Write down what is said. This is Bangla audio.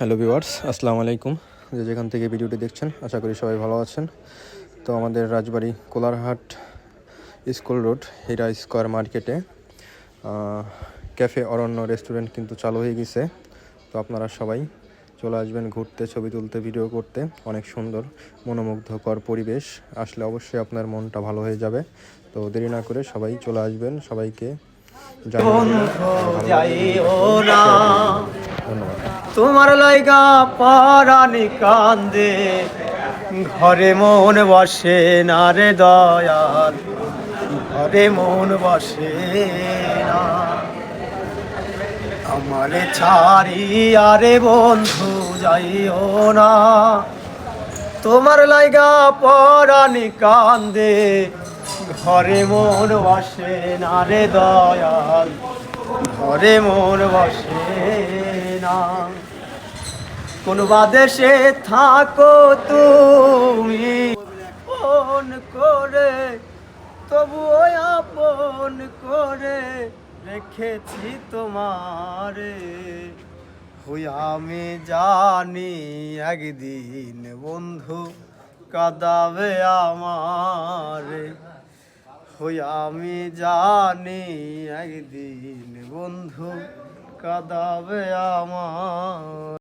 হ্যালো ভিউয়ার্স, আসসালামু আলাইকুম। যেখান থেকে ভিডিওটি দেখছেন আশা করি সবাই ভালো আছেন। তো আমাদের রাজবাড়ী কোলারহাট স্কুল রোড হীরা স্কোয়ার মার্কেটে ক্যাফে অরণ্য রেস্টুরেন্ট কিন্তু চালু হয়ে গেছে। তো আপনারা সবাই চলে আসবেন ঘুরতে, ছবি তুলতে, ভিডিও করতে। অনেক সুন্দর মনোমুগ্ধকর পরিবেশ, আসলে অবশ্যই আপনার মনটা ভালো হয়ে যাবে। তো দেরি না করে সবাই চলে আসবেন, সবাইকে ধন্যবাদ। তোমার লাইগা পরানি কান্দে, ঘরে মন বসে না রে দয়াল, ঘরে মন বসে না। আমারে ছাড়ি আরে বন্ধু যাইও না, তোমার লাইগা পরানি কান্দে, ঘরে মন বসে না রে দয়াল, ঘরে মন বসে না। কোন বাদেশে থাকো তুমি ফোন করে, তবুও আপন করে রেখেছি তোমারে। হই আমি জানি একদিন বন্ধু কাঁদাবে আমারে, হই আমি জানি একদিন বন্ধু কাঁদাবে আমার।